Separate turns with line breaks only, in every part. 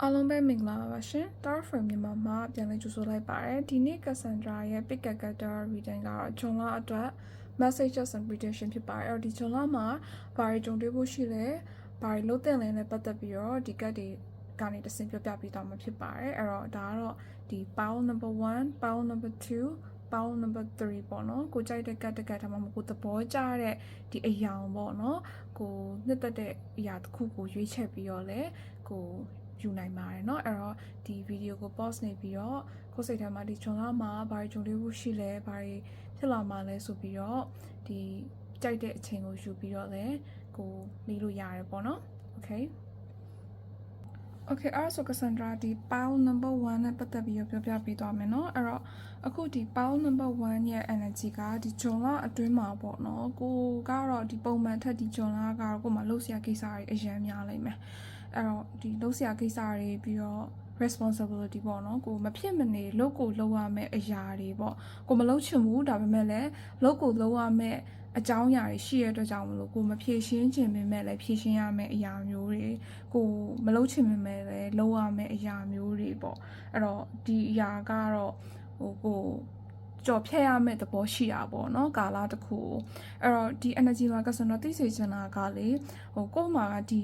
အားလုံးပဲမင်္ဂလာပါရှင် Star Frame မြန်မာမှာပြန်လည်ကြိုဆိုလိုက်ပါတယ်ဒီနေ့ Cassandra ရဲ့ Pick a Character Reading ကတော့ဂျွန်လအတွက် Messages and Prediction ဖြစ်ပါတယ်အဲ့တော့ဒီဂျွန်လမှာဘာတွေကြုံတွေ့ဖို့ရှိလဲဘာတွေလုပ်တဲ့လဲနဲ့ပတ်သက်ပြီးတော့ဒီကတ်တွေကနေတစင်ပြောပြပေးသွားမှာဖြစ်ပါတယ်အဲ့တော့ဒါကတော့ဒီ Pile number 1 Pile number 2 Pile number 3ပေါ့နော်ကိုကြိုက်တဲ့ကတ်ဒါမှမဟုတ်ကိုသဘောကျတဲ့ဒီအယောင်ပေါ့နော်ကိုနှစ်သက်တဲ့အရာတစ်ခုကိုရွေးချယ်ပြီးတော့လဲကိုယူနိုင်ပါတယ်เนาะအဲ့တော့ဒီဗီဒီယိုကို pause နေပြီးတော့ကိုယ်စိတ်ထဲမှာဒီဂျွန်လာမှာဘာတွေကြုံတွေ့ဖို့ရှိလဲဘာတွေဖြစ်လာမှာလဲဆိုပြီးတော့ဒီကြိုက်တဲ့အချိန်ကိုယူပြီးတော့လဲကိုလေးလို့ရတယ်ပေါ့နော် okay အဲ့ဆို Cassandra ဒီ pile number 1နဲ့ပတ်သက်ပြီးပြောပြပေးသွားမယ်เนาะအဲ့တော့အခုဒီ pile number 1ရဲ့ energy ကဒီဂျွန်လာအတွင်းမှာပေါ့เนาะကိုကတော့ဒီပုံမှန်ထက်ဒီဂျွန်လာကတော့ကိုမှလှုပ်ရှားကိစ္စတွေအများများလိမ့်မယ်အဲ့တော့ဒီလှုပ်ရှားကိစ္စတွေပြီးတော့ responsibility ပေါ့နော်ကိုမဖြစ်မနေလုပ်ကိုလုပ်ရမယ့်အရာတွေပေါ့ကိုမလုပ်ချင်ဘူးဒါပေမဲ့လည်းလုပ်ကိုလုပ်ရမယ့်အကြောင်းအရာတွေရှိရတဲ့အတွက်ကြောင့်မလို့ကိုမဖြည့်ရှင်းခြင်းပေမဲ့လည်းဖြည့်ရှင်းရမယ့်အရာမျိုးတွေကိုမလုပ်ချင်ပေမဲ့လည်းလုပ်ရမယ့်အရာမျိုးတွေပေါ့အဲ့တော့ဒီအရာကတော့ကိုကြော်ဖြတ်ရမယ့်သဘောရှိတာပေါ့နော်ကာလတစ်ခုအဲ့တော့ဒီ energy မှာကဆိုတော့သိစေချင်တာကလေကို့မှာဒီ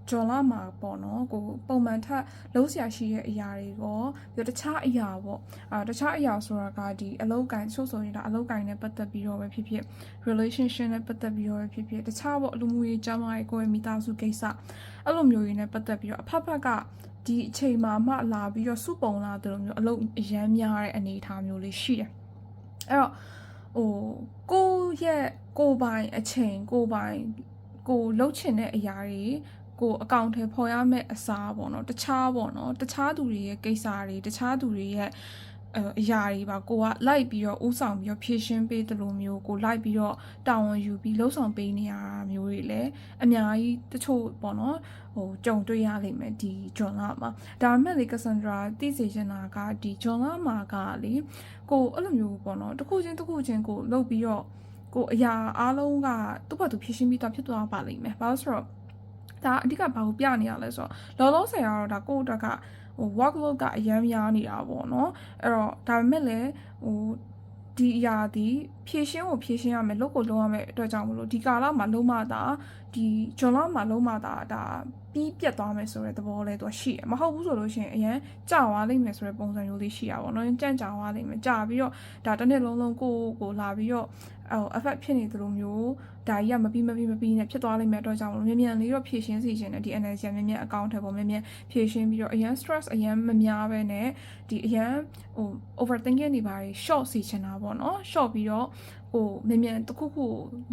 ဂျွန်လာမှာပေါ့နော်ကိုပုံမှန်ထက်လုံးဆရာရှိတဲ့အရာတွေရောပြီးတခြားအရာပေါ့တခြားအရာဆိုတာကဒီအလောက်ကန်ချို့ဆိုရင်ဒါအလောက်ကန်နဲ့ပတ်သက်ပြီးတော့ပဲဖြစ်ဖြစ် relationship နဲ့ပတ်သက်ပြီးတော့ပဲဖြစ်ဖြစ်တခြားပေါ့လူမှုရေးကျန်းမာရေးကိုယ်မိသားစုကိစ္စအဲ့လိုမျိုးတွေနဲ့ပတ်သက်ပြီးတော့အဖက်ဖက်ကဒီအချိန်မှာမှလာပြီးတော့စုပုံလာတယ်လို့မျိုးအလောက်အရန်များတဲ့အနေအထားမျိုးလေးရှိတယ်အဲ့တော့ကိုရဲ့ကိုပိုင်အချိန်ကိုပိုင်ကိုလှုပ်ချင်တဲ့အရာတွေကိုအကောင့်ထဲပေါ်ရမယ့်အစားပေါ့နော်တခြားပေါ့နော်တခြားသူတွေရဲ့ကိစ္စတွေတခြားသူတွေရဲ့အရာတွေပါကိုကလိုက်ပြီးတော့ဥဆောင်ပြီးတော့ဖြည့်ရှင်းပေးတယ်လို့မျိုးကိုလိုက်ပြီးတော့တာဝန်ယူပြီးလှုပ်ဆောင်ပေးနေရတာမျိုးတွေလည်းအများကြီးတချို့ပေါ့နော်ကြုံတွေ့ရလိမ့်မယ်ဒီဂျွန်လာမှာဒါပေမဲ့လေ Cassandra သိစေချင်တာကဒီဂျွန်လာမှာကလေကိုအဲ့လိုမျိုးပေါ့နော်တစ်ခုချင်းကိုလုပ်ပြီးတော့ကိုအရာအားလုံးကသူ့ဘာသူဖြည့်ရှင်းပြီးတော့ဖြစ်သွားပါလိမ့်မယ်ဘာလို့ဆိုတော့ဒါအဓိကဘာကိုပြနေရလဲဆိုတော့လောလောဆယ်ကတော့ဒါကိုယ့်အတွက်ကworkload ကအရန်များနေတာပေါ့နော်အဲ့တော့ဒါပေမဲ့လည်းဒီအရာဒီဖြည့်ရှင်းရမယ်လုပ်ကိုလုပ်ရမယ်အတွက်ကြောင့်မလို့ဒီကာလမှာလုံးမတာဒီဂျွန်လမှာလုံးမတာဒါပြီးပြတ်သွားမယ်ဆိုတဲ့သဘောလေးတော့ရှိတယ်မဟုတ်ဘူးဆိုလို့ရှိရင်အရန်ကြာသွားလိမ့်မယ်ဆိုတဲ့ပုံစံမျိုးလေးရှိတာပေါ့နော်ကြန့်ကြာသွားလိမ့်မယ်ကြာပြီးတော့ဒါတစ်နှစ်လုံးကိုလာပြီးတော့effect ဖြစ်နေသလိုမျိုးဒါကြီးကမပြီးနဲ့ဖြစ်သွားလိမ့်မယ်အတွက်ကြောင့်မြန်မြန်လေးတော့ဖြည့်ရှင်းစီခြင်းနဲ့ဒီ energy မြန်အကောင့်ထဲပေါ်မြန်ဖြည့်ရှင်းပြီးတော့အရန် stress အရန်မများပဲနဲ့ဒီအရန်overthinking တွေပါ short စီချင်တာပေါ့နော် short ပြီးတော့မြန်တစ်ခု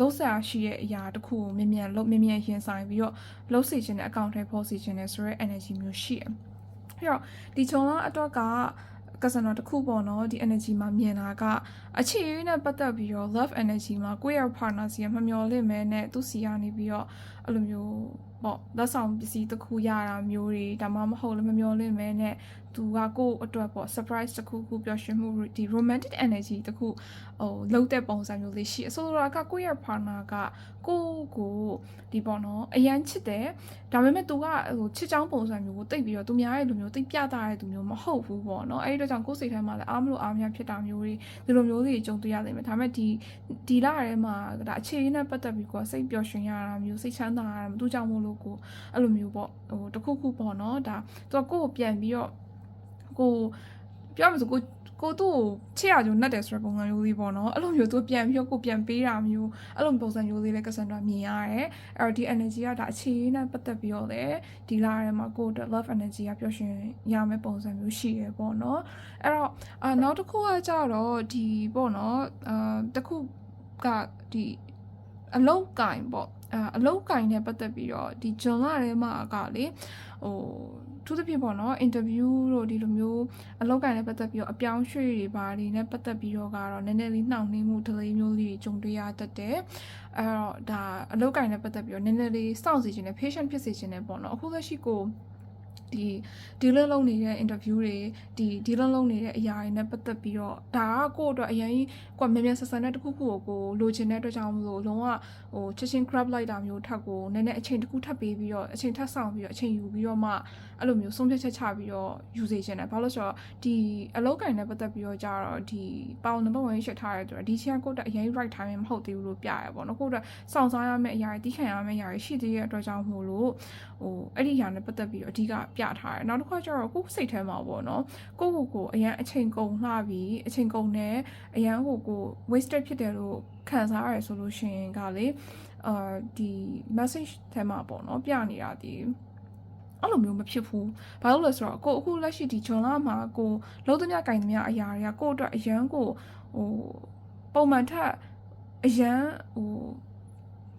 လုံးဆရာရှိရဲ့အရာတစ်ခုကိုမြန်ရင်ဆိုင်ပြီးတော့လုံးစီခြင်းတဲ့အကောင့်ထဲပေါ်စီခြင်းနဲ့ဆိုရဲ energy မျိုးရှိတယ်အဲ့တော့ဒီချုံလာအတွက်ကCassandra တခုပေါ့နော်ဒီ energy မှာမြင်တာကအခြေအနေနဲ့ပတ်သက်ပြီးတော့ love energy မှာကိုယ့်ရဲ့ partner စီကမမျော်လင့်မဲနဲ့သူစီကနေပြီးတော့အဲ့လိုမျိုးပေါ့လက်ဆောင်ပစ္စည်းတစ်ခုရတာမျိုးတွေဒါမှမဟုတ်လည်းမမျော်လင့်မဲနဲ့သူကကိုယ့်အတွက်ပေါ့ surprise တစ်ခုပျော်ရွှင်မှုဒီ romantic energy တစ်ခုလုံးတဲ့ပုံစံမျိုးလေးရှိအဆိုတော့ကကိုယ့်ရဲ့ partner ကကိုဒီပေါ့နော်အရန်ချစ်တယ်ဒါပေမဲ့သူကချစ်ချောင်းပုံစံမျိုးကိုတိတ်ပြီးတော့သူများရဲ့လူမျိုးတိတ်ပြတာတဲ့သူမျိုးမဟုတ်ဘူးပေါ့နော်အဲ့ဒီတော့ကြောင့်ကိုယ်စိတ်ထဲမှာလည်းအားမလို့အားမရဖြစ်တာမျိုးတွေဒီလိုမျိုးတွေကြုံတွေ့ရလိမ့်မယ်ဒါပေမဲ့ဒီလထဲမှာဒါအခြေအနေနဲ့ပတ်သက်ပြီးကိုစိတ်ပျော်ရွှင်ရတာမျိုးစိတ်ချမ်းသာရတာသူကြောင့်မို့လို့ကိုအဲ့လိုမျိုးပေါ့တခုပေါ့နော်ဒါသူကကိုယ်ပြန်ပြီးတော့ကိုပြောမှဆိုကိုသူ့ကိုချစ်ရကြုံနဲ့တယ်ဆိုတဲ့ပုံစံမျိုးလေးပေါ့နော်အဲ့လိုမျိုးသူပြန်ပြီးတော့ကိုပြန်ပေးတာမျိုးအဲ့လိုပုံစံမျိုးလေးလည်း Cassandra မြင်ရတယ်အဲ့တော့ဒီ energy ကဒါအခြေအနေနဲ့ပတ်သက်ပြီးတော့လေဒီလာထဲမှာကို love energy ကပျော်ရွှင်ရမယ့်ပုံစံမျိုးရှိရပေါ့နော်အဲ့တော့နောက်တစ်ခုကကြတော့ဒီပေါ့နော်တစ်ခုကဒီအလောက်ကင်ပေါ့အလောက်ကင်နဲ့ပတ်သက်ပြီးတော့ဒီဂျွန်လာထဲမှာကလေသူသဖြင့်ပေါ့နော် interview တို့ဒီလိုမျိုးအလောက်ကန်နဲ့ပတ်သက်ပြီးတော့အပြောင်းရွှေ့တွေပါတွေနဲ့ပတ်သက်ပြီးတော့ကတော့နည်းနည်းလေးနှောင့်နှေးမှု delay မျိုးလေးကြုံတွေ့ရတတ်တယ်အဲ့တော့ဒါအလောက်ကန်နဲ့ပတ်သက်ပြီးတော့နည်းနည်းလေးစောင့်စီခြင်းနဲ့ patient ဖြစ်စေခြင်းနဲ့ပေါ့နော်အခုလက်ရှိကို ဒီလုံးနေတဲ့ interview တွေဒီလုံးနေတဲ့အရာတွေနဲ့ပတ်သက်ပြီးတော့ဒါကကိုယ့်အတွက်အရင်ကမြန်မြန်ဆက်ဆက်နဲ့တခုခုကိုလိုချင်တဲ့အတွက်ကြောင့်မလို့လုံးဝချက်ချင်း grab လိုက်တာမျိုးထပ်ကိုနည်းနည်းအချိန်တခုထပ်ပေးပြီးတော့အချိန်ထပ်ဆောင်ပြီးတော့အချိန်ယူပြီးတော့မှအဲ့လိုမျိုးဆုံးဖြတ်ချက်ချပြီးတော့ယူစေချင်တယ်ဘာလို့ဆိုတော့ဒီအလုပ်ကိုင်နဲ့ပတ်သက်ပြီးတော့ကြတော့ဒီပေါင်နံပါတ်1ရှစ်ထားရဲဆိုတော့ဒီချင်းကိုယ့်အတွက်အရင် right time မဟုတ်သေးဘူးလို့ပြရပေါ့နော်ကိုယ့်အတွက်စောင့်စားရမယ့်အရာတွေတီးခံရမယ့်အရာတွေရှိသေးတဲ့အတွက်ကြောင့်မို့လို့အဲ့ဒီအရာနဲ့ပတ်သက်ပြီးတော့အဓိကပြထားတယ်နောက်တစ်ခါကျတော့ကိုယ်စိတ်ထဲမှာပေါ့နော်ကိုအရင်အချိန်ကုန်လှပြီးအချိန်ကုန်နဲ့အရင်ကို wasted ဖြစ်တယ်လို့ခံစားရတယ်ဆိုလို့ရှိရင်ကလေဒီ message ထဲမှာပေါ့နော်ပြနေတာဒီအဲ့လိုမျိုးမဖြစ်ဘူးဘာလို့လဲဆိုတော့ကိုအခုလက်ရှိဒီဂျွန်လာမှာကိုလုံးသမျှကင်သမျှအရာတွေကကိုအတွက်အရန်ကိုပုံမှန်ထက်အရန်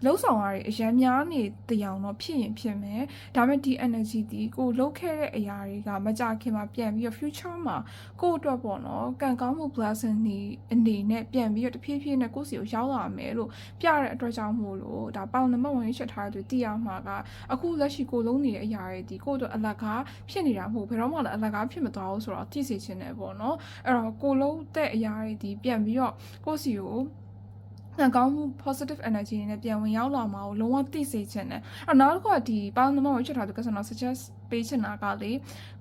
လုံးဆောင်ရည်အရန်များနေတရားတော့ဖြစ်ရင်ဖြစ်မယ်ဒါပေမဲ့ဒီ energy ဒီကိုလုံးခဲ့တဲ့အရာတွေကမကြခင်မှာပြန်ပြီးတော့ future မှာကိုအတွက်ပေါ့နော်ကံကောင်းမှု blessing အနေနဲ့ပြန်ပြီးတော့တဖြည်းဖြည်းနဲ့ကိုယ့်စီကိုရောက်လာမယ်လို့ပြတဲ့အတွက်ကြောင့်မို့လို့ဒါပေါင်နံပါတ်1ချက်ထားတဲ့သူတည်ရမှာကအခုလက်ရှိကိုလုံးနေတဲ့အရာတွေဒီကိုအတွက်အလကားဖြစ်နေတာမဟုတ်ဘယ်တော့မှလည်းအလကားဖြစ်မသွားဘူးဆိုတော့သိစေချင်တယ်ပေါ့နော်အဲ့တော့ကိုလုံးတဲ့အရာတွေဒီပြန်ပြီးတော့ကိုယ့်စီကိုကောင်းမှု positive energy နဲ့ပြန်ဝင်ရောက်လာမှာကိုလုံးဝသိစေချင်တယ်အဲ့နောက်တစ်ခုကဒီပေါင်းနံပါတ်1ချက်ထားသူကကျွန်တော် suggest ပေးချင်တာကလေ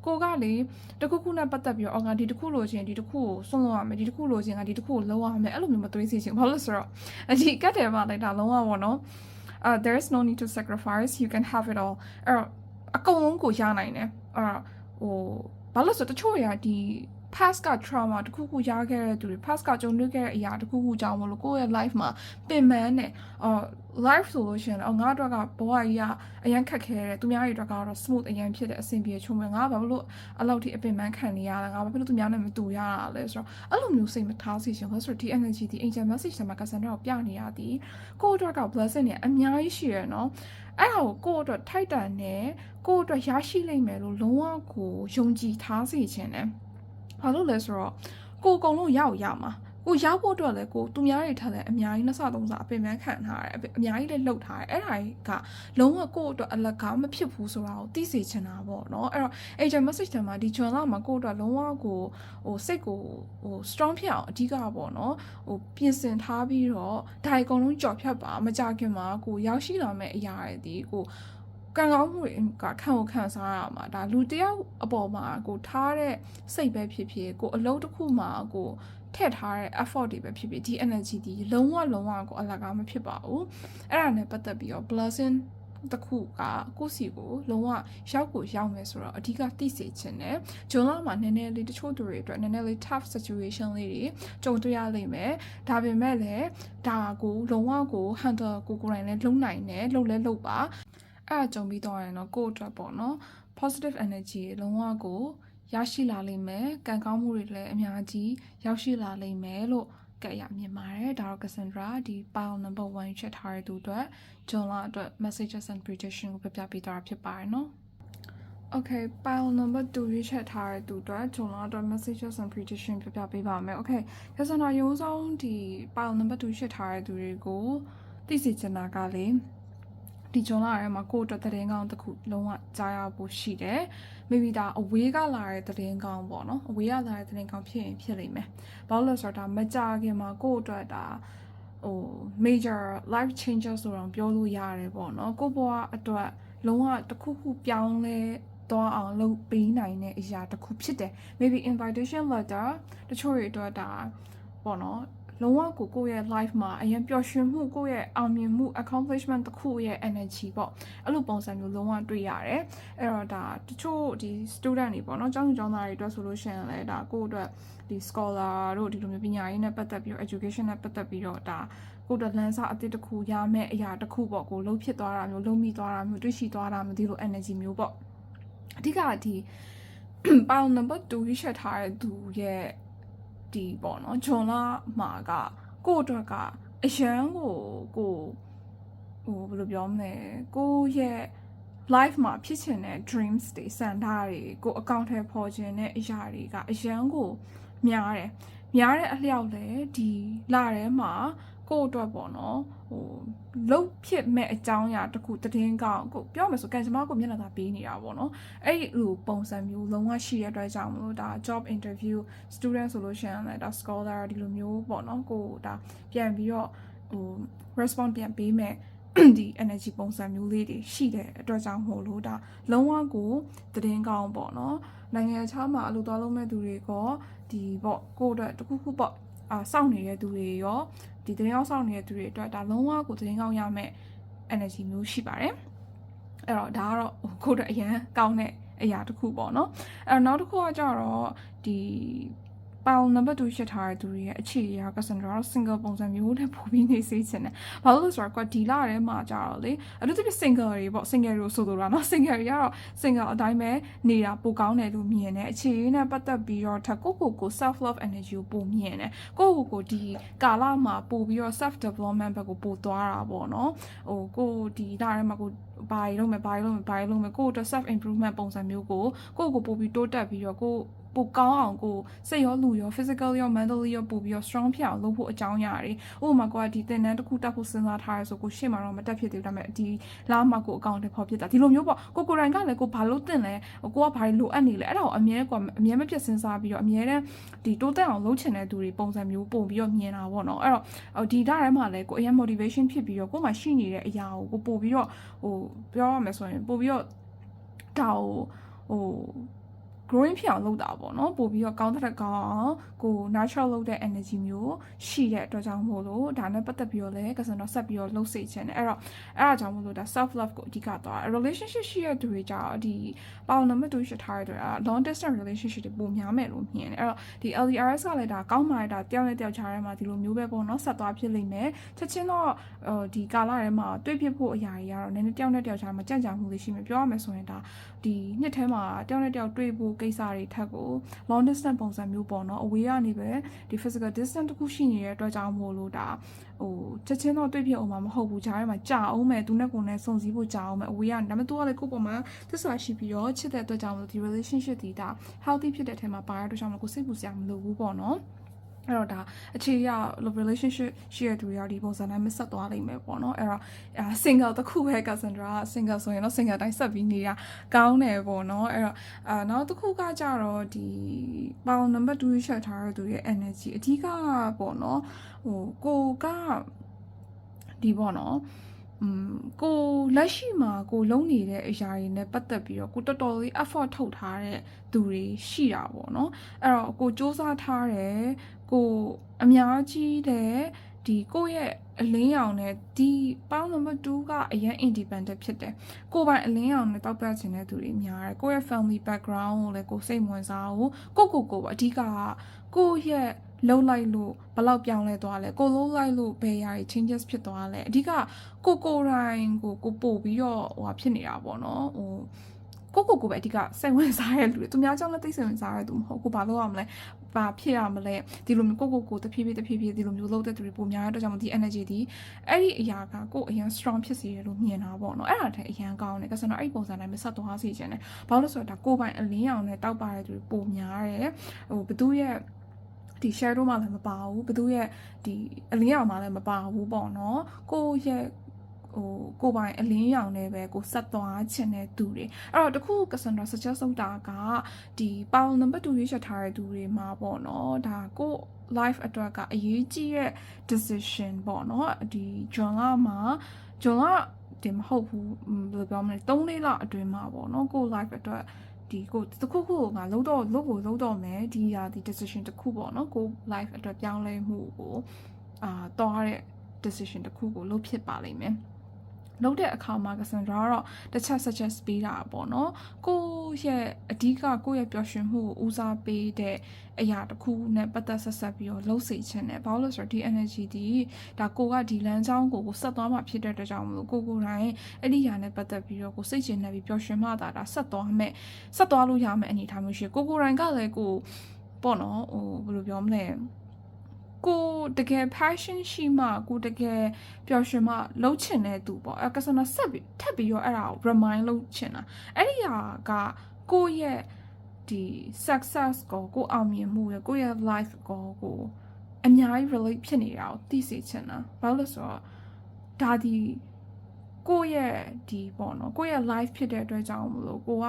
ကိုကလေတခုခုနဲ့ပတ်သက်ပြီးတော့ငါဒီတခုလိုချင်ဒီတခုကိုစွန့်လို့ရမယ်ဒီတခုလိုချင်ငါဒီတခုကိုလုံးဝရမယ်အဲ့လိုမျိုးမသွေးစေချင်ဘာလို့ဆိုတော့ဒီကတ်တယ်မှာလိုက်တာလုံးဝပေါ့နော်there is no need to sacrifice you can have it all အဲ့တော့အကုန်လုံးကိုရနိုင်တယ်အဲ့ဘာလို့ဆိုတော့တချို့တွေကဒီpast က trauma တခုခုရခဲ့တဲ့သူတွေ past ကကြုံတွေ့ခဲ့တဲ့အရာတခုခုကြောင့်မလို့ကိုယ့်ရဲ့ life မှာပင်ပန်းနေlife ဆိုလို့ရှိရင်ငါ့အတွက်ကဘဝကြီးကအရန်ခက်ခဲတယ်သူများတွေအတွက်ကတော့ smooth အရန်ဖြစ်တဲ့အဆင်ပြေချုံမယ်ငါဘာလို့အဲ့လောက်ထိအပင်ပန်းခံနေရတာငါဘာလို့သူများနဲ့မတူရတာလဲဆိုတော့အဲ့လိုမျိုးစိတ်မထားစေချင်ဘူးဆိုတော့ဒီ energy ဒီ angel message တွေမှာ Cassandra ကိုပြနေရသည်ကိုယ့်အတွက်က blessing တွေအများကြီးရှိရနော်အဲ့ဒါကိုယ့်အတွက်ထိုက်တန်နဲ့ကိုယ့်အတွက်ရရှိလိမ့်မယ်လို့လုံးဝကိုယုံကြည်ထားစေချင်တယ်ဘာလို့လဲဆိုတော့ကိုအကုန်လုံးရမှာကိုရောက်ဖို့အတွက်လည်းကိုသူများတွေထားတယ်အများကြီးနှစ်ဆသုံးဆအပင်ပန်းခံထားတယ်အများကြီးလည်းလှုပ်ထားတယ်အဲ့ဒါကလုံးဝကိုအတွက်အလကားမဖြစ်ဘူးဆိုတာကိုသိစေချင်တာပေါ့နော်အဲ့တော့ agent message တွေမှာဒီ channel မှာကိုအတွက်လုံးဝကိုစိတ်ကို strong ဖြစ်အောင်အဓိကပေါ့နော်ပြင်ဆင်ထားပြီးတော့ဒါအကုန်လုံးကြော်ဖြတ်ပါမကြခင်မှာကိုရောက်ရှိလာမယ့်အရာတွေဒီကိုကံကောင်းမှုတွေကခံစားရမှာဒါလူတယောက်အပေါ်မှာကိုထားတဲ့စိတ်ပဲဖြစ်ဖြစ်ကိုအလုံးတစ်ခုမှာကိုထည့်ထားတဲ့ effort တွေပဲဖြစ်ဖြစ်ဒီ energy ဒီလုံးဝကိုအလကားမဖြစ်ပါဘူးအဲ့ဒါနဲ့ပတ်သက်ပြီးတော့ blessing တခုကကိုယ့်စီကိုလုံးဝရောက်မယ်ဆိုတော့အဓိကသိစေချင်တယ်ဂျွန်လာမှာနည်းနည်းလေးတချို့သူတွေအတွက်နည်းနည်းလေး tough situation လေးတွေကြုံတွေ့ရလိမ့်မယ်ဒါပေမဲ့လည်းဒါကိုလုံးဝကို handle ကိုယ်တိုင်လည်းလုံးနိုင်တယ်လုပ်ပါအဲ့အကြုံပြီးတော့ရင်တော့ကိုယ့်အတွက်ပေါ့နော် positive energy လုံးဝကိုရရှိလာလိမ့်မယ်ကံကောင်းမှုတွေလည်းအများကြီးရောက်ရှိလာလိမ့်မယ်လို့ကဲ့ရမြင်ပါတယ်ဒါတော့ Cassandra ဒီ pile number 1ချက်ထားတဲ့သူအတွက်ဂျွန်လာအတွက် messages and prediction ကိုပြပေးသွားတာဖြစ်ပါတယ်နော် Okay pile number 2ရွေးချက်ထားတဲ့သူအတွက်ဂျွန်လာအတွက် messages and prediction ပြပေးပါမယ် Okay Cassandra ရုံးဆုံးဒီ pile number 2ရွေးချက်ထားတဲ့သူတွေကိုသိစေချင်တာကလေဒီဂျွန်လာရဲမှာကိုယ့်အတွက်သတင်းကောင်းတစ်ခုလုံးဝကြားရဖို့ရှိတယ် maybe ဒါအဝေးကလာတဲ့သတင်းကောင်းပေါ့နော်အဝေးကလာတဲ့သတင်းကောင်းဖြစ်ရင်ဖြစ်လိမ့်မယ်ဘာလို့လဲဆိုတော့ဒါမကြခင်မှာကိုယ့်အတွက်ဒါmajor life changes ဆိုတော့ပြောလို့ရတယ်ပေါ့နော်ကိုယ့်ဘဝအတွက်လုံးဝတစ်ခုခုပြောင်းလဲသွားအောင်လုပ်ပေးနိုင်တဲ့အရာတစ်ခုဖြစ်တယ် maybe invitation letter တချို့တွေအတွက်ဒါပေါ့နော်လုံးဝကိုယ့်ရဲ့ life မှာအရင်ပျော်ရွှင်မှုကိုယ့်ရဲ့အောင်မြင်မှု accomplishment တစ်ခုရဲ့ energy ပေါ့အဲ့လိုပုံစံမျိုးလုံးဝတွေ့ရတယ်အဲ့တော့ဒါတချို့ဒီ student တွေပေါ့နော်ကျောင်းသားတွေအတွက်ဆိုလို့ရှိရင်လည်းဒါကိုယ့်အတွက်ဒီ scholar တို့ဒီလိုမျိုးပညာရေးနဲ့ပတ်သက်ပြီးတော့ education နဲ့ပတ်သက်ပြီးတော့ဒါကိုယ့်အတွက်လမ်းစာအသစ်တစ်ခုရမယ်အရာတစ်ခုပေါ့ကိုလုံးဖြစ်သွားတာမျိုးလုံးမိသွားတာမျိုးတွေ့ရှိသွားတာမျိုးဒီလို energy မျိုးပေါ့အဓိကဒီ pound number 2ရွေးချက်ထားတဲ့သူရဲ့ဒီပေါ့နော်ဂျွန်လာမှာကကိုယ့်အတွက်ကအရန်ကိုဘယ်လိုပြောမလဲကိုယ့်ရဲ့ life မှာဖြစ်ချင်တဲ့ dreams တွေစံထားတွေကိုအကောင့်ထဲပေါ်ခြင်းတဲ့အရာတွေကအရန်ကိုများတဲ့အလျောက်လဲဒီလထဲမှာ ကိုအတွက်ပေါ့နော်လှုပ်ဖြစ်မဲ့အကြောင်းအရာတစ်ခုတည်င်းကောင်းကိုပြောမယ်ဆိုကန်ကျမကိုမျက်နှာသာပေးနေတာပေါ့နော်အဲ့ဒီလိုပုံစံမျိုးလုံးဝရှိရတဲ့အတွက်ကြောင့်မလို့ဒါ job interview student solution လည်းဒါ scholar ဒီလိုမျိုးပေါ့နော်ကိုဒါပြန်ပြီးတော့response ပြန်ပေးမဲ့ဒီ energy ပုံစံမျိုးလေးတွေရှိတဲ့အတွက်ကြောင့်မို့လို့ဒါလုံးဝကိုတည်င်းကောင်းပေါ့နော်နိုင်ငံခြားမှာအလုပ်သွားလုပ်မဲ့သူတွေကဒီပေါ့ကိုအတွက်တခုခုပေါ့စောင့်နေတဲ့သူတွေရောဒီတရင်အောင်စောင့်နေတဲ့သူတွေအတွက်ဒါလုံးဝကိုတရင်ကောင်းရမယ့် energy မျိုးရှိပါတယ်အဲ့တော့ဒါကတော့ကိုအတွက်အရန်ကောင်းတဲ့အရာတစ်ခုပေါ့နော်အဲ့တော့နောက်တစ်ခုကကြတော့ဒီပေါင်နံပါတ်2ရှစ်ထားတဲ့သူတွေရဲ့အခြေအရာကစံတော့ single ပုံစံမျိုးနဲ့ပို့ပြီးနေစေချင်တယ်။ဘာလို့လဲဆိုတော့ဒီလထဲမှာကြတော့လေအထူးသဖြင့် single တွေပေါ့ single တွေဆိုတော့နော် single တွေကတော့ single အတိုင်းပဲနေတာပိုကောင်းတယ်လို့မြင်တယ်။အခြေအရနဲ့ပတ်သက်ပြီးတော့ကို self love energy ကိုပိုမြင်တယ်။ကိုဒီကာလမှာပို့ပြီးတော့ self development ဘက်ကိုပို့သွားတာပေါ့နော်။ကိုဒီလထဲမှာကိုဘာလို့မယ်ကိုအတွက် self improvement ပုံစံမျိုးကိုပို့ပြီးတိုးတက်ပြီးတော့ကိုပိုကောင်းအောင်ကိုစိတ်ရောလူရော physical ရော mentally ရောပို့ပြီးတော့ strong ဖြစ်အောင်လုပ်ဖို့အကြောင်းအရာတွေဥပမာကိုကဒီသင်တန်းတစ်ခုတက်ဖို့စဉ်းစားထားရဲဆိုကိုရှေ့မှာတော့မတက်ဖြစ်သေးဘူးဒါပေမဲ့ဒီလာမှကိုအကောင့်တွေဖော်ဖြစ်တာဒီလိုမျိုးပေါ့ကိုရိုင်းကလည်းကိုဘာလို့တင်လဲကိုကဘာတွေလိုအပ်နေလဲအဲ့ဒါကိုအမြဲမပြတ်စဉ်းစားပြီးတော့အမြဲတမ်းဒီတိုးတက်အောင်လုပ်ချင်တဲ့သူတွေပုံစံမျိုးပုံပြီးတော့မြင်တာပေါ့နော်အဲ့တော့ဒီဓာတ်ထဲမှာလည်းကိုအရင် motivation ဖြစ်ပြီးတော့ကိုမှရှိနေတဲ့အရာကိုပို့ပြီးတော့ပြောရမယ်ဆိုရင်ပို့ပြီးတော့ဒါကိုgrowing ဖြစ်အောင်လုပ်တာပေါ့နော်ပို့ပြီးတော့ကောင်းတဲ့ကောင်းအောင်ကို natural လုပ်တဲ့ energy မျိုးရှိတဲ့အတွက်ကြောင့်မို့လို့ဒါနဲ့ပတ်သက်ပြီးတော့လည်းကစံတော့ဆက်ပြီးတော့လှုပ်စေချင်တယ်အဲ့ဒါကြောင့်မို့လို့ဒါ self love ကိုအဓိကသွား relationship ရှိတဲ့သူတွေကြတော့ဒီပေါင်နံပါတ်2ရှိထားတဲ့ long distance relationship တွေပိုများမယ်လို့မြင်တယ်အဲ့တော့ဒီ LDRS ကလည်းဒါကောင်းပါတယ်ဒါတယောက်နဲ့တယောက်ခြားထဲမှာဒီလိုမျိုးပဲပေါ့နော်ဆက်သွားဖြစ်လိမ့်မယ်ချက်ချင်းတော့ဒီကာလထဲမှာတွေ့ဖြစ်ဖို့အရာတွေကတော့နည်းနည်းတယောက်နဲ့တယောက်ခြားမှာကြံ့ကြာမှုတွေရှိမယ်ပြောရမယ်ဆိုရင်ဒါဒီနှစ်ထဲမှာတယောက်နဲ့တယောက်တွေ့ဖို့ကိစ္စတွေထက်ကို long distance ပုံစံမျိုးပေါ့နော် away ကနေပဲဒီ physical distance တခုရှိနေတဲ့အတွက်ကြောင့်မို့လို့ဒါချက်ချင်းတော့တွေ့ဖြစ်အောင်မဟုတ်ဘူးဂျားထဲမှာကြာအောင်မယ်သူနဲ့ကိုယ်နဲ့စုံစည်းဖို့ကြာအောင်မယ် away ကနေဒါပေမဲ့သူကလည်းကိုယ့်ပေါ်မှာသစ္စာရှိပြီးတော့ချစ်တဲ့အတွက်ကြောင့်မို့ဒီ relationship ဒီဒါ healthy ဖြစ်တဲ့ထဲမှာပါရတဲ့အတွက်ကြောင့်မို့ကိုစိတ်ပူစရာမလိုဘူးပေါ့နော်အဲ့တော့ဒါအခြေအရ relationship ရှိတဲ့သူတွေဒီပုံစံတိုင်းမဆက်သွားနိုင်မယ်ပေါ့နော်အဲ့တော့ single တစ်ခုပဲ Cassandra single ဆိုရင်တော့ single တိုင်းဆက်ပြီးနေတာကောင်းတယ်ပေါ့နော်အဲ့တော့နောက်တစ်ခုကကြတော့ဒီပေါင်နံပါတ်2ချက်ထားတဲ့သူရဲ့ energy အဓိကပေါ့နော်ကိုကဒီပေါ့နော်ကိုလက်ရှိမှာကိုလုံးနေတဲ့အရာတွေနဲ့ပတ်သက်ပြီးတော့ကိုတော်တော်လေး effort ထုတ်ထားတဲ့သူတွေရှိတာပေါ့နော်အဲ့တော့ကိုစူးစမ်းထားတယ်ကိုအများကြီးတဲ့ဒီကိုရဲ့အလင်းရောင်နဲ့ဒီပေါင်းနံပါတ်2ကအရင် independent ဖြစ်တယ်ကိုပိုင်အလင်းရောင်နဲ့တောက်ပြချင်တဲ့သူတွေများတယ်ကိုရဲ့ family background ကိုလည်းကိုစိတ်ဝင်စားကိုအဓိကကိုရဲ့လှုပ်လိုက်လို့ဘလောက်ပြောင်းလဲသွားလဲကိုလှုပ်လိုက်လို့ဘယ်ရာတွေ changes ဖြစ်သွားလဲအဓိကကိုတိုင်းကိုပို့ပြီးတော့ဖြစ်နေတာပေါ့နော်ကိုပဲအဓိကစိတ်ဝင်စားရတဲ့လူတွေသူများကြောင့်လည်းသိစိတ်ဝင်စားရတဲ့သူမဟုတ်ကိုဘာလို့ရမလဲဘာဖြစ်ရမလဲဒီလိုမျိုးကိုတဖြည်းဖြည်းဒီလိုမျိုးလှုပ်တဲ့သူတွေပုံများတဲ့အတွက်ကြောင့်ဒီ energy ဒီအဲ့ဒီအရာကကိုအရင် strong ဖြစ်စေရလို့မြင်တာပေါ့နော်အဲ့ဒါတည်းအရင်ကောင်းတယ်ကစတော့အဲ့ဒီပုံစံတိုင်းမဆက်သွားစေချင်တယ်ဘာလို့လဲဆိုတော့ဒါကိုပိုင်အလင်းရောင်နဲ့တောက်ပါတဲ့သူတွေပုံများတယ်ဘသူရဲ့ဒီ shadow မှလည်းမပါဘူးဘသူရဲ့ဒီအလင်းရောင်မှလည်းမပါဘူးပေါ့နော်ကိုရဲ့ကိုပိုင်အလင်းရောင်နဲ့ပဲကိုဆက်သွားချင်တဲ့သူတွေအဲ့တော့တခုကစန်တော့ suggest လုပ်တာကဒီပေါင်နံပါတ်2ရွေးချယ်ထားတဲ့သူတွေမှာပေါ့နော်ဒါကို life အတွက်ကအရေးကြီးတဲ့ decision ပေါ့နော်ဒီဂျွန်လတင်မဟုတ်ဘူးဘယ်လိုပြောမလဲ3-4လအတွင်းမှာပေါ့နော်ကို life အတွက်ဒီကိုတခုခုငါလုံးတော့မယ်ဒီဟာဒီ decision တခုပေါ့နော်ကို life အတွက်ပြောင်းလဲမှုကိုသွားတဲ့ decision တခုကိုလုပ်ဖြစ်ပါလိမ့်မယ်လုပ်တဲ့အခါမှာကစန်ဒရာကတော့တစ်ချက် suggest ပေးတာပေါ့နော်ကိုရဲ့အဓိကကိုရဲ့ပျော်ရွှင်မှုကိုဦးစားပေးတဲ့အရာတစ်ခုနဲ့ပတ်သက်ဆက်ပြီးတော့လှုပ်စေချင်တယ်ဘာလို့လဲဆိုတော့ဒီ energy ဒီဒါကိုကဒီလမ်းကြောင်းကိုဆက်သွားမှဖြစ်တဲ့အတွက်ကြောင့်မလို့ကိုတိုင်းအဲ့ဒီຢာနဲ့ပတ်သက်ပြီးတော့ကိုစိတ်ချနေပြီးပျော်ရွှင်မှသာဒါဆက်သွားလို့ရမယ်အနေထားမျိုးရှိကိုတိုင်းကလည်းကိုပေါ့နော်ဘယ်လိုပြောမလဲကိုတကယ် passion ရှိမှကိုတကယ်ပျော်ရွှင်မှလှုပ်ချင်တဲ့သူပေါ့ကစနာဆက်ပြီးထပ်ပြီးတော့အဲ့ဒါကို remind လုပ်ချင်တာအဲ့ဒီဟာကကိုရဲ့ဒီ success ကိုအောင်မြင်မှုရဲ့ကိုရဲ့ life ကို အများကြီး relate ဖြစ်နေတာကိုသိစေချင်တာဘာလို့လဲဆိုတော့ဒါဒီကိုယ့်ရဲ့ဒီပေါ့နော်ကိုယ့်ရဲ့ life ဖြစ်တဲ့အတွက်ကြောင့်မလို့ကိုက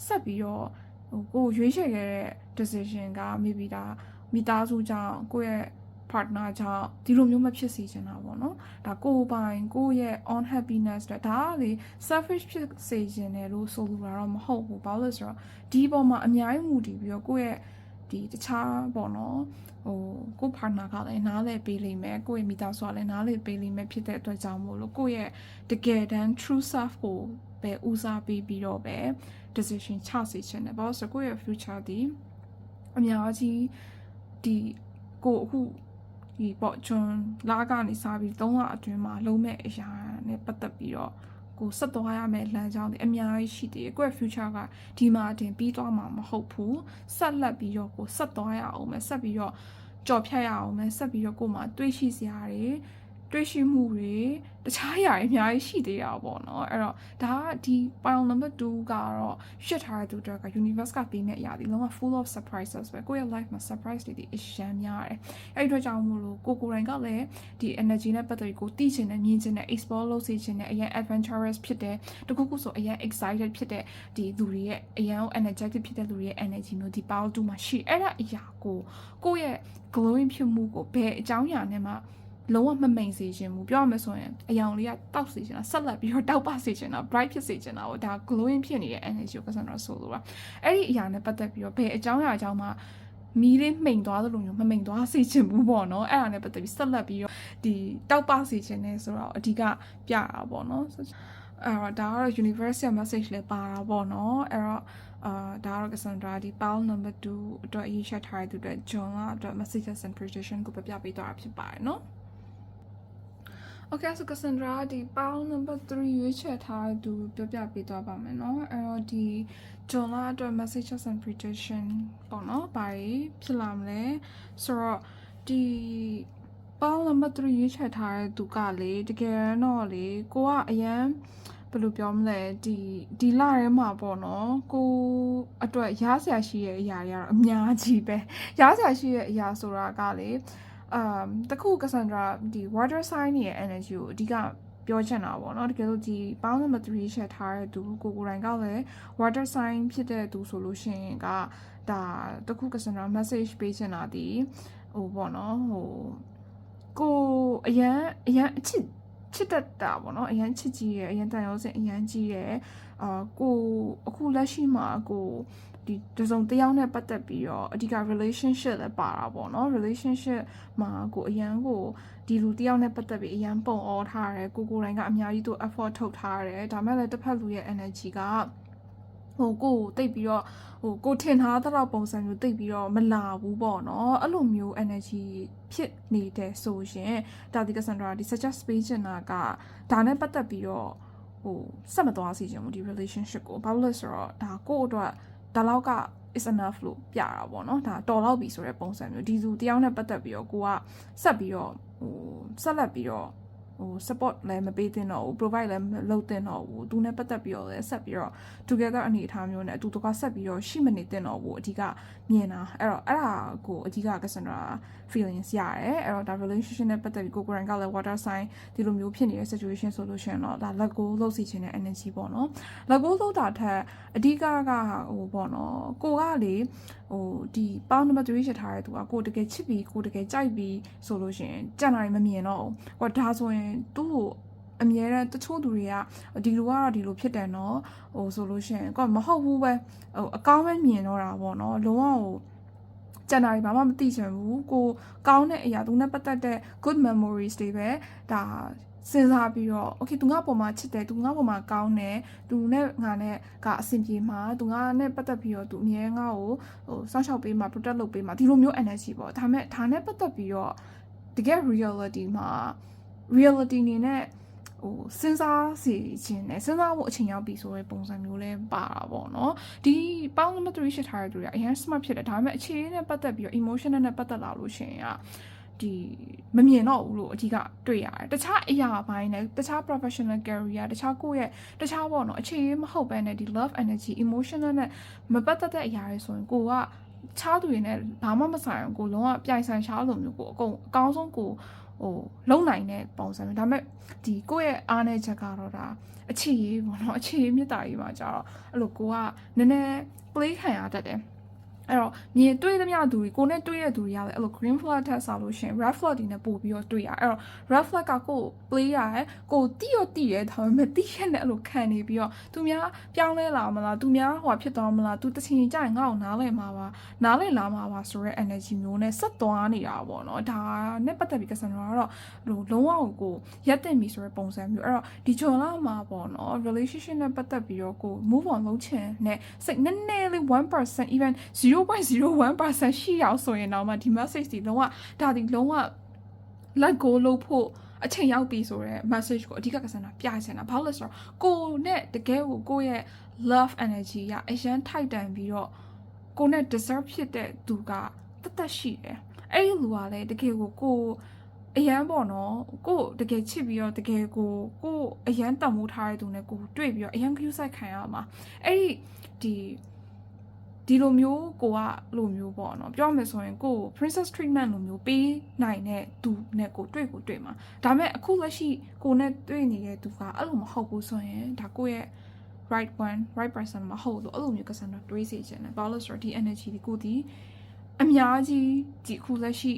ဆက်ပြီးတော့ကိုရွေးချယ်ခဲ့တဲ့ decision က maybe ဒါမိသားစုကြောင့်ကိုယ့်ရဲ့ partner ကြောင့်ဒီလိုမျိုးမဖြစ်စေချင်တာပေါ့နော်ဒါကိုယ်ပိုင်ကိုယ့်ရဲ့ on happiness တဲ့ဒါကလေ selfish ဖြစ်စေချင်တယ်လို့ဆိုလိုတာတော့မဟုတ်ဘူးဘာလို့လဲဆိုတော့ဒီပေါ်မှာအများကြီးမူတည်ပြီးတော့ကိုယ့်ရဲ့ဒီတခြားပေါ့နော်ကို partner ကလည်းနားလည်ပေးလိမ့်မယ်ကိုယ့်ရဲ့မိသားစုကလည်းနားလည်ပေးလိမ့်မယ်ဖြစ်တဲ့အတွက်ကြောင့်မို့လို့ကိုယ့်ရဲ့တကယ်တမ်း true self ကိုပဲဦးစားပေးပြီးတော့ပဲ decision ချစေချင်တယ်ဘာလို့ဆိုတော့ကိုယ့်ရဲ့ future ဒီအများကြီးဒီကိုအခုဒီပေါ့ဂျွန်လာကနေစားပြီး3လအတွင်းမှာလုံးမဲ့အရာနဲ့ပတ်သက်ပြီးတော့ကိုဆက်သွားရမယ့်လမ်းကြောင်းတွေအများကြီးရှိသေးတယ်ကိုယ့်ရဲ့ future ကဒီမှာတင်ပြီးသွားမှာမဟုတ်ဘူးဆက်လက်ပြီးတော့ကိုဆက်သွားရအောင်မယ်ဆက်ပြီးတော့ကြော်ဖြတ်ရအောင်မယ်ဆက်ပြီးတော့ကိုမှတွေးရှိစရာတွေတွေးရှိမှုတွေတခြားအရာတွေအများကြီးရှိသေးတာပေါ့နော်အဲ့တော့ဒါကဒီ pile number 2ကတော့ရှစ်ထားတဲ့သူတွေက universe ကပေးမဲ့အရာတွေလုံးဝ full of surprises ပဲကိုယ့်ရဲ့ life မှာ surprise တွေအရှမ်းများတယ်အဲ့ဒီအတွက်ကြောင့်မို့လို့ကိုယ်တိုင်ကလည်းဒီ energy နဲ့ပတ်သက်ပြီးကိုသိချင်တယ်မြင်ချင်တယ် explore လုပ်စေချင်တယ်အရင် adventurous ဖြစ်တယ်တခုခုဆိုအရင် excited ဖြစ်တဲ့ဒီလူတွေရဲ့အရင် energetic ဖြစ်တဲ့လူတွေရဲ့ energy မျိုးဒီ pile 2မှာရှိအဲ့ဒါအရာကိုယ့်ရဲ့ glowing ဖြစ်မှုကိုဘယ်အကြောင်းအရာနဲ့မှလုံးဝမမိန်စေချင်ဘူးပြောရမယ်ဆိုရင်အယောင်လေးကတောက်စေချင်တာဆက်လက်ပြီးတော့တောက်ပစေချင်တာ bright ဖြစ်စေချင်တာပေါ့ဒါ glowing ဖြစ်နေတဲ့ energy ကို Cassandra ဆိုလိုတာအဲ့ဒီအရာနဲ့ပတ်သက်ပြီးတော့ဘယ်အကြောင်းအရာအကြောင်းမှမီးလေးမှိန်သွားသလိုမျိုးမမှိန်သွားစေချင်ဘူးပေါ့နော်အဲ့ဒါနဲ့ပတ်သက်ပြီးဆက်လက်ပြီးတော့ဒီတောက်ပစေချင်နေဆိုတော့အဓိကပြတာပေါ့နော်ဒါကတော့ universe ရဲ့ message လေးပါတာပေါ့နော်အဲ့တော့ဒါကတော့ Cassandra ဒီ pile number 2အတွက်အရေးချက်ထားတဲ့သူအတွက် John အတွက် messages and prediction ကိုပြပေးသွားတာဖြစ်ပါတယ်နော်Okay so Cassandra ဒီ pile number 3ရွေးချယ်ထားသူပြပေးသွားပါမယ်เนาะအဲ့တော့ဒီ John အတွက် messages and prediction ပေါ့เนาะဘာဖြစ်လာမလဲဆိုတော့ဒီ pile number 3ရွေးချယ်ထားသူကလေတကယ်တော့လေကိုကအရန်ဘယ်လိုပြောမလဲဒီလထဲမှာပေါ့နော်ကိုအတွက်ရားစရာရှိရဲ့အရာတွေကတော့အများကြီးပဲရားစရာရှိရဲ့အရာဆိုတာကလေတခု Cassandra ဒီ water sign ရဲ့ energy ကိုအဓိကပြောချင်တာပေါ့နော်တကယ်လို့ဒီ pound number 3 share ထားတဲ့သူကိုယ်တိုင်ကလည်း water sign ဖြစ်တဲ့သူဆိုလို့ရှိရင်ကဒါတခု Cassandra message ပေးချင်တာဒီဟိုပေါ့နော်ကိုအရန်ချစ်တတ်တာပေါ့နော်အရန်ချစ်ကြီးရယ်အရန်တန်ရုံးစင်အရန်ကြီးရယ်ကိုအခုလက်ရှိမှာကိုဒီတစုံတယောက်နဲ့ပတ်သက်ပြီးတော့အဓိက relationship လည်းပါတာပေါ့နော် relationship မှာကိုအရန်ကိုဒီလူတယောက်နဲ့ပတ်သက်ပြီးအရန်ပုံအောထားတယ်ကိုယ်တိုင်ကအများကြီးသူ effort ထုတ်ထားတယ်ဒါမဲ့လည်းတစ်ဖက်လူရဲ့ energy ကကိုတိတ်ပြီးတော့ကိုထင်ထားတဲ့ပုံစံမျိုးတိတ်ပြီးတော့မလာဘူးပေါ့နော်အဲ့လိုမျိုး energy ဖြစ်နေတဲ့ဆိုရင်ဒါဒီ Cassandra ဒီ suggest ပေးချင်တာကဒါနဲ့ပတ်သက်ပြီးတော့ဆက်မသွားစေချင်ဘူးဒီ relationship ကိုဘာလို့လဲဆိုတော့ဒါကိုအတွက်ဒါလောက်က is enough လို့ပြတာပေါ့နော်ဒါတော်တော့ပြီဆိုတဲ့ပုံစံမျိုးဒီသူတယောက်နဲ့ပတ်သက်ပြီးတော့ကိုကဆက်ပြီးတော့ဆက်လက်ပြီးတော့support လည်းမပေးသင့်တော့ဘူး provide လည်းမလုပ်သင့်တော့ဘူးသူနဲ့ပတ်သက်ပြီးတော့လည်းဆက်ပြီးတော့ together အနေအထားမျိုးနဲ့အတူတကွဆက်ပြီးတော့ရှိမနေသင့်တော့ဘူးအဓိကမြင်တာအဲ့ဒါကိုအဓိက Cassandra feelings ရတယ်အဲ့တော့ဒါ relationship နဲ့ပတ်သက်ပြီးကိုယ်ကလည်း water sign ဒီလိုမျိုးဖြစ်နေတဲ့ situation ဆိုလို့ရှိရင်တော့ဒါ let go လုပ်စီခြင်းတဲ့ energy ပေါ့နော် let go လုပ်တာထက်အဓိကပေါ့နော်ကိုကလေဒီ pound number 3ရှစ်ထားတဲ့သူကကိုတကယ်ချစ်ပြီးကိုတကယ်ကြိုက်ပြီးဆိုလို့ရှိရင်ကြံတာတွေမမြင်တော့ဘူးဟောဒါဆိုရင်သူ့ကိုအမြဲတမ်းတချို့သူတွေကဒီလိုကတော့ဒီလိုဖြစ်တယ်နော်ဆိုလို့ရှိရင်ကိုမဟုတ်ဘူးပဲအကောင်းပဲမြင်တော့တာပေါ့နော်လုံးဝကျန်တာတွေဘာမှမသိချင်ဘူးကိုကောင်းတဲ့အရာသူနဲ့ပတ်သက်တဲ့ good memories တွေပဲဒါစဉ်းစားပြီးတော့ okay သူငါ့ပေါ်မှာချစ်တယ်သူငါ့ပေါ်မှာကောင်းတယ်သူနဲ့ငါနဲ့ကအဆင်ပြေမှာသူငါနဲ့ပတ်သက်ပြီးတော့သူအမြဲငါ့ကိုစောင့်ရှောက်ပေးမှာ protect လုပ်ပေးမှာဒီလိုမျိုး energy ပေါ့ဒါမဲ့ဒါနဲ့ပတ်သက်ပြီးတော့တကယ် reality မှာ reality နေနဲ့စဉ်းစားစီခြင်းနဲ့စဉ်းစားဖို့အချိန်ရောက်ပြီဆိုတဲ့ပုံစံမျိုးလဲပါတာပေါ့နော်ဒီ pound number 3ရှစ်ထားတဲ့သူတွေကအရင် smart ဖြစ်တယ်ဒါပေမဲ့အခြေအနေနဲ့ပတ်သက်ပြီးတော့ emotional နဲ့ပတ်သက်လာလို့ရှိရင်ဒီမမြင်တော့ဘူးလို့အဓိကတွေ့ရတယ်တခြားအရာပိုင်းနဲ့တခြား professional career တခြားကိုယ့်ရဲ့တခြားပေါ့နော်အခြေအနေမဟုတ်ဘဲနဲ့ဒီ love energy emotional နဲ့မပတ်သက်တဲ့အရာတွေဆိုရင်ကိုက ချားသူတွေနဲ့ဘာမှမဆိုင်ဘူးကိုလုံးဝပြိုင်ဆိုင်ရှားလို့မျိုးကိုအကောင်းဆုံးကိုလုံနိုင်တဲ့ပုံစံမျိုးဒါပေမဲ့ဒီကိုယ့်ရဲ့အားနည်းချက်ကတော့ဒါအခြေရေးပေါ့နော်အခြေရေးမြစ်တာကြီးမှာကြတော့အဲ့လိုကိုကနည်းနည်း play ခံရတတ်တယ်အဲ့တော့မြင်တွေ့သမျှသူတွေကိုနဲ့တွေ့တဲ့သူတွေကလည်းအဲ့လို green flag ထက်ဆောက်လို့ရှိရင် red flag တွေနဲ့ပို့ပြီးတော့တွေ့ရအဲ့တော့ red flag ကကို play ရတယ်ကိုတိရဒါပေမဲ့တိရနဲ့အဲ့လိုခံနေပြီးတော့သူများပြောင်းလဲလာမလားသူများဟိုဖြစ်သွားမလားသူတစ်ချိန်ကြာရင်ငါ့ကိုနားလဲမှာပါနားလဲလာမှာပါဆိုရဲ energy မျိုးနဲ့ဆက်သွားနေတာပေါ့နော်ဒါနဲ့ပတ်သက်ပြီးကစံတော့လုံးဝကိုရက်တင်ပြီဆိုရဲပုံစံမျိုးအဲ့တော့ဒီဂျွန်လာမှာပေါ့နော် relationship နဲ့ပတ်သက်ပြီးတော့ကို move on လုပ်ချင်နဲ့စိတ်နည်းနည်းလေး 1% even 0.01% ရှိအောင်ဆိုရင်တော့မှဒီ message ဒီလုံးဝဒါဒီလုံးဝ let go လုပ်ဖို့အချိန်ရောက်ပြီဆိုတော့ message ကိုအဓိကကစံတာပြချင်တာဘာလို့လဲဆိုတော့ကိုနဲ့တကယ်ကိုရဲ့ love energy ကအရန်ထိုက်တန်ပြီးတော့ကိုနဲ့ deserve ဖြစ်တဲ့သူကတရှိတယ်အဲ့ဒီလူကလည်းတကယ်ကိုအရန်ပေါ့နော်ကိုတကယ်ချစ်ပြီးတော့တကယ်ကိုအရန်တန်မိုးထားတဲ့သူနဲ့ကိုတွေ့ပြီးတော့အရန် cue ဆိုင်ခံရမှာအဲ့ဒီလိုမျိုးကိုကလိုမျိုးပေါ့နော်ပြောမယ်ဆိုရင်ကို princess treatment လိုမျိုးပေးနိုင်တဲ့သူနဲ့ကိုတွေ့မှာဒါပေမဲ့အခုလက်ရှိကိုနဲ့တွေ့နေတဲ့သူကအဲ့လိုမဟုတ်ဘူးဆိုရင်ဒါကိုရဲ့ right person မဟုတ်လို့အဲ့လိုမျိုးကစားတော့တွေးစေချင်တယ်ဘာလို့လဲဆိုတော့ဒီ energy ကိုဒီအများကြီးဒီအခုလက်ရှိ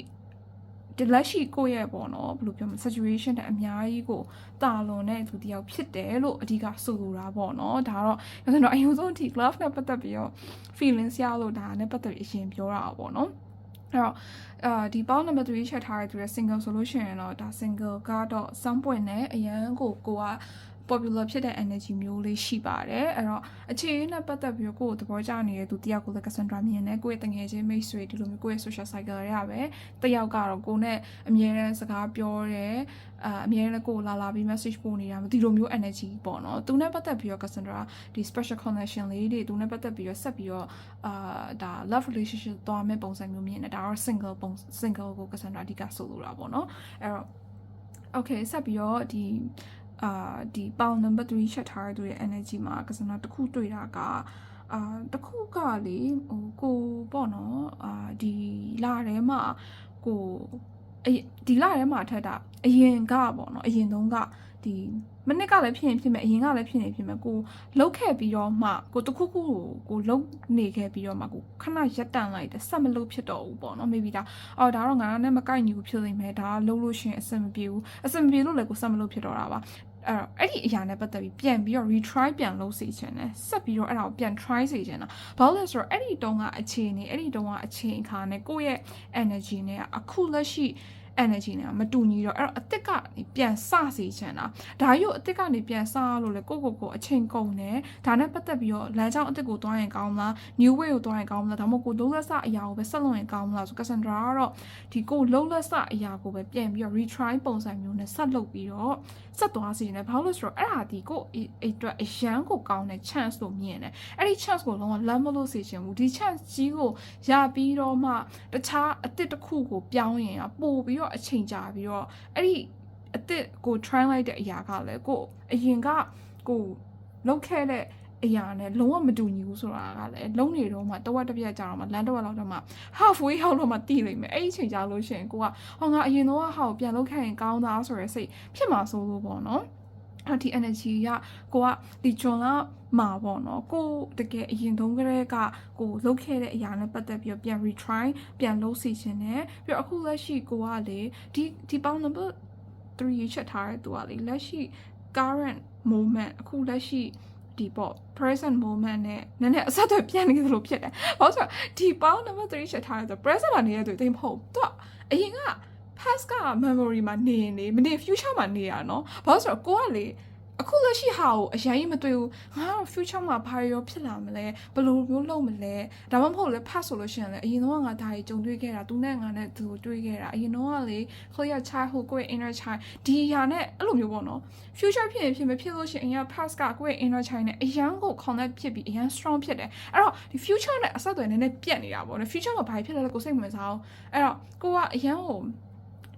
ကိုရဲ့ပေါ့နော်ဘယ်လိုပြောမလဲ situation တဲ့အများကြီးကိုတာလွန်တဲ့သူတယောက်ဖြစ်တယ်လို့အဓိကဆိုလိုတာပေါ့နော်ဒါတော့ကျွန်တော်အရင်ဆုံးဒီ love နဲ့ပတ်သက်ပြီးတော့ feelings ရလို့ဒါနဲ့ပတ်သက်ပြီးအရင်ပြောတာပေါ့နော်အဲ့တော့ဒီပေါင်း number 3ချက်ထားရတဲ့ single solution တော့ဒါ single ကတော့စမ်းပွင့်နဲ့အရန်ကိုကpopular ဖြစ်တဲ့ energy မျိုးလေးရှိပါတယ်အဲ့တော့အခြေအနေနဲ့ပတ်သက်ပြီးကိုယ်သဘောကျနေတဲ့သူတယောက်ကိုလည်း Cassandra မြင်တယ်ကိုယ့်ရဲ့တငယ်ချင်းမိတ်ဆွေဒီလိုမျိုးကိုယ့်ရဲ့ social cycle ရပဲတယောက်ကတော့ကိုယ်နဲ့အမြဲတမ်းစကားပြောတယ်အမြဲတမ်းကိုလာပြီး message ပို့နေတာဒီလိုမျိုး energy ပေါ့နော်သူနဲ့ပတ်သက်ပြီးတော့ Cassandra ဒီ special connection လေးတွေသူနဲ့ပတ်သက်ပြီးတော့ဆက်ပြီးတော့ဒါ love relationship သွားမဲ့ပုံစံမျိုးမြင်တယ်ဒါတော့ single ကို Cassandra အဓိကဆိုလိုတာပေါ့နော်အဲ့တော့ okay ဆက်ပြီးတော့ဒီပေါင် number 3 ချက်ထားရတဲ့ energy မှာကစနာတစ်ခုတွေ့တာကတစ်ခုကလေကိုပေါ့နော်ဒီလာထဲမှာကိုဒီလာထဲမှာထက်တာအရင်ကပေါ့နော်အရင်တုန်းကဒီမနစ်ကလည်းဖြစ်မယ်အရင်ကလည်းဖြစ်မယ်ကိုလှုပ်ခဲ့ပြီးတော့မှကိုတခုခုကိုလှုပ်နေခဲ့ပြီးတော့မှကိုခဏရက်တန့်လိုက်တယ်ဆက်မလှုပ်ဖြစ်တော့ဘူးပေါ့နော် maybe ဒါတော့ငါနဲ့မကိုက်ညီဘူးဖြစ်နေမယ်ဒါလှုပ်လို့ရှင်အဆင်မပြေလို့လည်းကိုဆက်မလှုပ်ဖြစ်တော့တာပါအဲ့ဒီအရာနဲ့ပတ်သက်ပြီးပြန်ပြီးတော့ retry ပြန်လုပ်စေချင်တယ်ဆက်ပြီးတော့အဲ့ဒါကိုပြန် try စေချင်တာဘာလို့လဲဆိုတော့အဲ့ဒီတုန်းကအခြေအနေအဲ့ဒီတုန်းကအခြေအခါနဲ့ကိုယ့်ရဲ့ energy နဲ့အခုလက်ရှိ energy နဲ့မတူညီတော့အဲ့တော့အစ်စ်ကနေပြန်စစေချင်တာဒါကြီးကိုအစ်စ်ကနေပြန်စလို့လေကိုအချိန်ကုန်တယ်ဒါနဲ့ပတ်သက်ပြီးတော့လမ်းကြောင်းအစ်စ်ကိုသွားရင်ကောင်းမလား new way ကိုသွားရင်ကောင်းမလားဒါမှမဟုတ်ကိုလုံးလက်စအရာကိုပဲဆက်လုပ်ရင်ကောင်းမလားဆို Cassandra ကတော့ဒီကိုလုံးလက်စအရာကိုပဲပြန်ပြီးတော့ retry ပုံစံမျိုးနဲ့ဆက်လုပ်ပြီးတော့ဆက်သွားစေတယ်ဘာလို့လဲဆိုတော့အဲ့ဒါဒီကိုအတွက်အရန်ကိုကောင်းတဲ့ chance လို့မြင်တယ်အဲ့ဒီ chance ကိုလုံးဝလမ်းမလို့စေချင်ဘူးဒီ chance ကြီးကိုရပြီးတော့မှတခြားအစ်စ်တစ်ခုကိုပြောင်းရင်ပို့ပြီးတော့အချိန်ကြာပြီးတော့အဲ့ဒီအစ်စ်ကို try လိုက်တဲ့အရာကလည်းကိုအရင်ကကိုလောက်ခဲ့တဲ့အရာနဲ့လုံးဝမတူညီဘူးဆိုတာကလည်းလုံးနေတော့မှတဝက်တစ်ပြက်ကြာတော့မှလမ်းတစ်ဝက်လောက်တော့မှ halfway ရောက်တော့မှတီးလိမ့်မယ်အဲ့ဒီအချိန်ကြာလို့ရှိရင်ကိုကဟောငါအရင်တော့ဟာကိုပြန်လောက်ခဲ့ရင်ကောင်းသားဆိုရယ်စိတ်ဖြစ်မှာစိုးလို့ပေါ့နော်ဒီ energy ကကိုကဒီဂျွန်လာမှာပေါ့နော်ကိုတကယ်အရင်တုန်းကတည်းကကိုလုပ်ခဲ့တဲ့အရာနဲ့ပတ်သက်ပြီးတော့ပြန် retry ပြန်လုပ်စီခြင်းနဲ့ပြီးတော့အခုလက်ရှိကိုကလေဒီပေါင်း number 3ချက်ထားတဲ့သူကလေလက်ရှိ current moment အခုလက်ရှိဒီပေါ့ present moment နဲ့နည်းနည်းအဆက်အသွယ်ပြန်နေသလိုဖြစ်တယ်။ဘာလို့ဆိုတော့ဒီပေါင်း number 3ချက်ထားတဲ့သူ present မှာနေတဲ့သူတိတ်မဟုတ်သူကအရင်က past က memory မှာနေရင်မနေ future မှာနေရနော်ဘာလို့ဆိုတော့ကိုကလေအခုလက်ရှိဟာကိုအရင်မတွေ့ဘူးငါတော့ future မှာဘာရောဖြစ်လာမလဲဘယ်လိုမျိုးလုပ်မလဲဒါမှမဟုတ်လေ past ဆိုလို့ရှိရင်လေအရင်တော့ငါဒါကြီးကြုံတွေ့ခဲ့တာသူနဲ့ငါနဲ့သူတွေ့ခဲ့တာအရင်တော့ကလေ clear childhood ကိုယ့်ရဲ့ inner child ဒီဟာနဲ့အဲ့လိုမျိုးပေါ့နော် future ဖြစ်ရင်ဖြစ်မဖြစ်လို့ရှိရင်အရင် past ကကိုယ့်ရဲ့ inner child နဲ့အရင်ကို connect ဖြစ်ပြီးအရင် strong ဖြစ်တယ်အဲ့တော့ဒီ future နဲ့အဆက်အသွယ်နည်းနည်းပြတ်နေတာပေါ့နော် future မှာဘာဖြစ်လဲကိုစိတ်ဝင်စားအောင်အဲ့တော့ကိုကအရင်ကို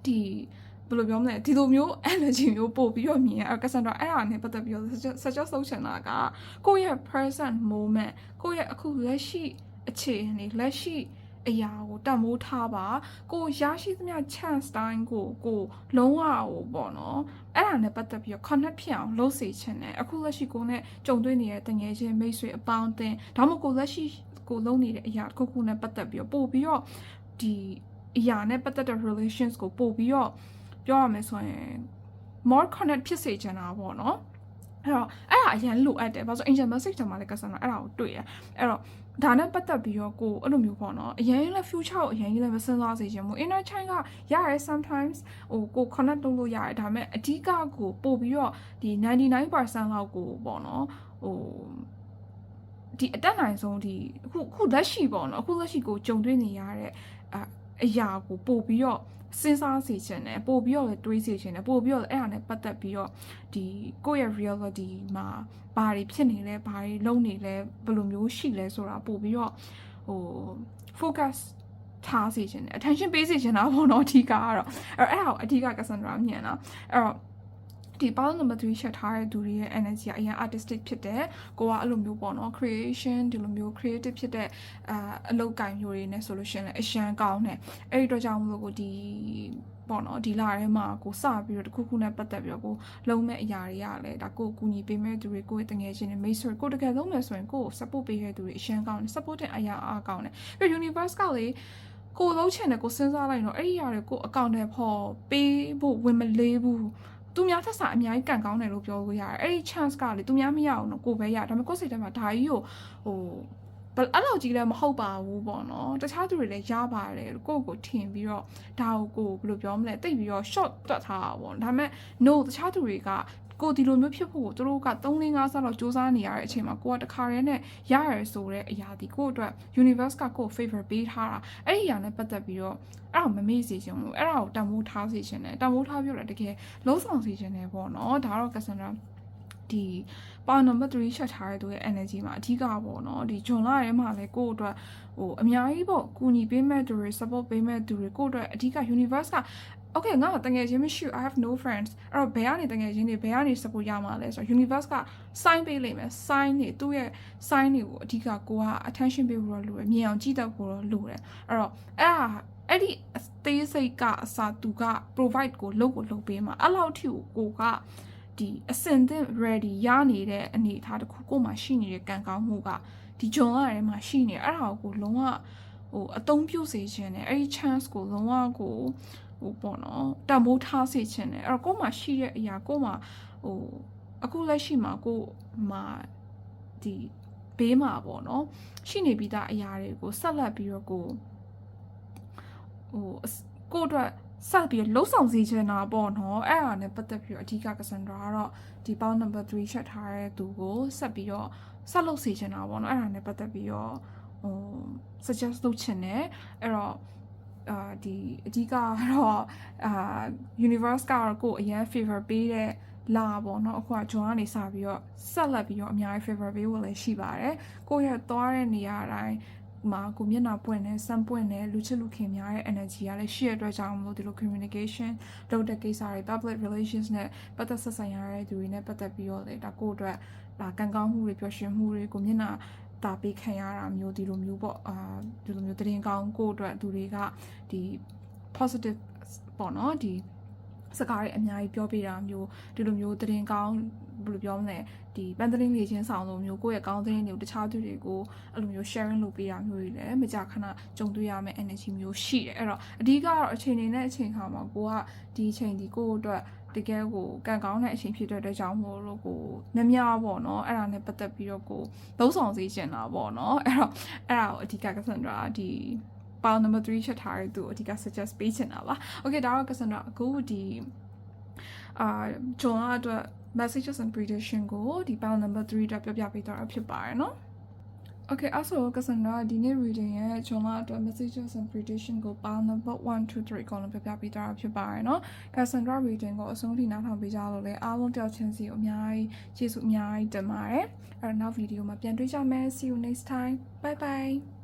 ဒီဘယ်လိုပြောမလဲဒီလိုမျိုး energy မျိုးပို့ပြီးတော့မြင်ရ Cassandra အဲ့ဒါနဲ့ပတ်သက်ပြီးတော့ suggest လုပ်ချင်တာကကိုယ့်ရဲ့ present moment ကိုယ့်ရဲ့အခုလက်ရှိ အခြေအနေလက်ရှိအရာကိုတမိုးထားပါကိုရရှိသမျှ chance တိုင်းကိုလုံးဝဟိုပေါ့နော်အဲ့ဒါနဲ့ပတ်သက်ပြီးတော့ connect ဖြစ်အောင်လုပ်စေချင်တယ်အခုလက်ရှိကိုနဲ့ကြုံတွေ့နေတဲ့တငယ်ချင်းမိတ်ဆွေအပေါင်းအသင်းဒါမှမဟုတ်ကိုလက်ရှိကိုလုံးနေတဲ့အရာတစ်ခုနဲ့ပတ်သက်ပြီးတော့ပို့ပြီးတော့ဒီအရာနဲ့ပတ်သက်တဲ့ relations ကိုပို့ပြီးတော့ပြောရမယ်ဆိုရင် more connect ဖြစ်စေချင်တာပေါ့နော်အဲ့တော့အဲ့ဒါအရင်လိုအပ်တယ်ဘာလို့ angel message တမှာလဲကဆန်အဲ့ဒါကိုတွေ့ရအဲ့တော့ဒါနဲ့ပတ်သက်ပြီးတော့ကိုအဲ့လိုမျိုးပေါ့နော်အရင်လည်း future ကိုအရင်ကြီးလည်းမစဉ်းစားစေချင်ဘူး inner child ကရရဲ sometimes ဟိုကို connect လုပ်လို့ရတယ်ဒါပေမဲ့အဓိကကိုပို့ပြီးတော့ဒီ 99% လောက်ကိုပေါ့နော်ဟိုဒီအတက်နိုင်ဆုံးဒီခုလက်ရှိပေါ့နော်အခုလက်ရှိကိုကြုံတွေ့နေရတဲ့အရာကိုပို့ပြီးတော့စဉ်းစားစေချင်တယ်ပို့ပြီးတော့လည်းတွေးစေချင်တယ်ပို့ပြီးတော့လည်းအဲ့ဒါနဲ့ပတ်သက်ပြီးတော့ဒီကိုယ့်ရဲ့ reality မှာဘာတွေဖြစ်နေလဲဘာတွေလုပ်နေလဲဘယ်လိုမျိုးရှိလဲဆိုတာပို့ပြီးတော့ဟို focus ထားစေချင်တယ် attention ပေးစေချင်တာပေါ့နော်အဓိကကတော့အဲ့ဒါကိုအဓိက Cassandra မြင်တာအဲ့တော့ဒီ power number 3 share ထားတဲ့သူတွေရဲ့ energy ကအရင် artistic ဖြစ်တယ်ကိုကအဲ့လိုမျိုးပေါ့နော် creation ဒီလိုမျိုး creative ဖြစ်တဲ့အလုပ်ကိုင်မျိုးတွေနဲ့ဆိုလို့ရှိရင်လည်းအရှမ်းကောင်းတယ်အဲ့ဒီတော့ကြောင့်မလို့ကိုဒီပေါ့နော်ဒီလာထဲမှာကိုစပြီးတော့တခုခုနဲ့ပတ်သက်ပြီးတော့ကိုလုံးမဲ့အရာတွေရလဲဒါကိုကူညီပေးမဲ့သူတွေကိုယ့်တငယ်ချင်းတွေမိတ်ဆွေကိုတကယ်လုံးမယ်ဆိုရင်ကို support ပေးတဲ့သူတွေအရှမ်းကောင်းတယ် support တဲ့အရာအားကောင်းတယ်ပြီး universe ကလေကိုလုံးချင်တယ်ကိုစဉ်းစားလိုက်တော့အဲ့ဒီຢာတွေကိုအကောင့်ထဲပေါ်ပေးဖို့ဝင်မလေးဘူးသူများသက်စာအများကြီးကန်ကောင်းတယ်လို့ပြောလို့ရတယ်အဲ့ဒီ chance ကလေသူများမရအောင်တော့ကိုပဲရဒါပေမဲ့ကိုယ်စိတ်ထဲမှာဒါကြီးကိုဟိုအဲ့လိုကြီးလည်းမဟုတ်ပါဘူးပေါ့နော်တခြားသူတွေလည်းရပါတယ်ကိုယ့်ကိုထင်ပြီးတော့ဒါကိုဘယ်လိုပြောမလဲတိတ်ပြီးတော့ short တွက်ထားတာပေါ့ဒါပေမဲ့ no တခြားသူတွေကကိုဒီလိုမျိုးဖြစ်ဖို့ကိုသူတို့က3-5ဆလောက်စူးစမ်းနေရတဲ့အချိန်မှာကိုကတခါတည်းနဲ့ရရဆိုတဲ့အရာဒီကိုအတွက် universe ကကို favor ပေးထားတာအဲ့ဒီအရာနဲ့ပတ်သက်ပြီးတော့အဲ့ဒါမမေ့စေချင်ဘူးအဲ့ဒါကိုတမိုးထားစေချင်တယ်တမိုးထားပြောတယ်တကယ်လုံးဆောင်စေချင်တယ်ပေါ့နော်ဒါတော့ Cassandra ဒီ power number 3 share ထားတဲ့သူရဲ့ energy မှာအဓိကပေါ့နော်ဒီဂျွန်လာထဲမှာလည်းကိုယ့်အတွက်ဟိုအများကြီးပေါ့ကူညီပေးမဲ့သူတွေ support ပေးမဲ့သူတွေကိုယ့်အတွက်အဓိက universe ကokay ငါတငယ်ချင်းမရှိ I have no friends အဲ့တော့ဘယ်ကနေတငယ်ချင်းတွေဘယ်ကနေ support ရမှာလဲဆိုတော့ universe က sign ပေးလိမ့်မယ် sign တွေသူ့ရဲ့ sign တွေကိုအဓိကကိုက attention ပေးဖို့တော့လိုတယ်မြင်အောင်ကြည့်တတ်ဖို့တော့လိုတယ်အဲ့တော့အဲ့ဒီအသေးစိတ်ကအစားသူက provide ကိုလုပ်ပေးမှာအဲ့လောက်ထိကိုကဒီအစင်သင့် ready ရနေတဲ့အနေအထားတစ်ခုကိုမှရှိနေတဲ့ကံကောင်းမှုကဒီဂျွန်လာထဲမှာရှိနေအဲ့ဒါကိုလုံးဝဟိုအသုံးပြုစေခြင်းနဲ့အဲ့ဒီ chance ကိုလုံးဝကိုဟိုပေါ့နော်တမိုးထားစေခြင်းနဲ့အဲ့တော့ကို့မှာရှိတဲ့အရာကို့မှာဟိုအခုလက်ရှိမှာကို့မှာဒီဘေးမှာပေါ့နော်ရှိနေပြီးသားအရာတွေကိုဆက်လက်ပြီးတော့ကိုအတွက်ဆက်ပြီးလှုပ်ဆောင်စေချင်တာပေါ့နော်အဲ့ဒါနဲ့ပတ်သက်ပြီးတော့အဓိက Cassandra ကတော့ဒီ power number 3 share ထားတဲ့သူကိုဆက်ပြီးတော့ဆက်လုပ်စေချင်တာပေါ့နော်အဲ့ဒါနဲ့ပတ်သက်ပြီးတော့ဟို suggest လုပ်ချင်တယ်အဲ့တော့ဒီအဓိကကတော့universe ကတော့ကိုအရင် favor ပေးတဲ့လာပေါ့နော်အခုကဂျွန်ကနေစပြီးတော့ဆက်လက်ပြီးတော့အများကြီး favor ပေးဖို့လည်းရှိပါတယ်ကိုရဲ့သွားတဲ့နေရာတိုင်းမှာကိုမျက်နှာပွင့်နေစမ်းပွင့်နေလူချစ်လူခင်များရဲ့ energy ကလည်းရှိရတဲ့အတွက်ကြောင့်မလို့ဒီလို communication လုပ်တဲ့ကိစ္စတွေ public relations နဲ့ပတ်သက်ဆက်ဆံရတဲ့သူတွေနဲ့ပတ်သက်ပြီးတော့လေဒါကိုအတွက်ဒါကံကောင်းမှုတွေပျော်ရွှင်မှုတွေကိုမျက်နှာတာပေးခံရတာမျိုးဒီလိုမျိုးပေါ့ဒီလိုမျိုးတရင်ကောင်းကိုအတွက်သူတွေကဒီ positive ပေါ့နော်ဒီစကားတွေအများကြီးပြောပြတာမျိုးဒီလိုမျိုးတရင်ကောင်းဘယ်လိုပြောမလဲဒီပန်းသတင်းလေးချင်းဆောင်လိုမျိုးကိုယ့်ရဲ့ကောင်းသတင်းတွေကိုတခြားသူတွေကိုအဲ့လိုမျိုး sharing လုပ်ပေးတာမျိုးတွေလည်းမကြာခဏကြုံတွေ့ရမယ့် energy မျိုးရှိတယ်အဲ့တော့အဓိကတော့အချိန်နေနဲ့အချိန်ခါမှာကိုကဒီအချိန်ဒီကိုယ့်အတွက်တကယ်ကိုကံကောင်းတဲ့အချိန်ဖြစ်တဲ့အတွက်ကြောင့်မို့လို့ကိုများပေါ့နော်အဲ့ဒါနဲ့ပတ်သက်ပြီးတော့ကိုလုံးဆောင်စေချင်တာပေါ့နော်အဲ့တော့အဲ့ဒါကိုအဓိက Cassandra ဒီ power number 3 share ထားတဲ့သူအဓိက suggest ပေးချင်တာပါ okay ဒါတော့ Cassandra အခုဒီဂျွန်လာအတွက် messages and prediction ကိုဒီ power number 3အတွက်ပြောပြပေးတော့ဖြစ်ပါတယ်နော် okay အဲ့ဆို Cassandra ဒီနေ့ reading ရဲ့ဂျွန်လာအတွက် messages and prediction ကို power number 1 2 3ကိုလည်းပြောပြပေးတော့ဖြစ်ပါတယ်နော် Cassandra reading ကိုအဆုံးထိနားထောင်ပေးကြလို့လည်းအားလုံးတယောက်ချင်းစီအများကြီးကျေးဇူးအများကြီးတင်ပါတယ်အဲ့တော့နောက် video မှာပြန်တွေ့ကြမယ် see you next time bye bye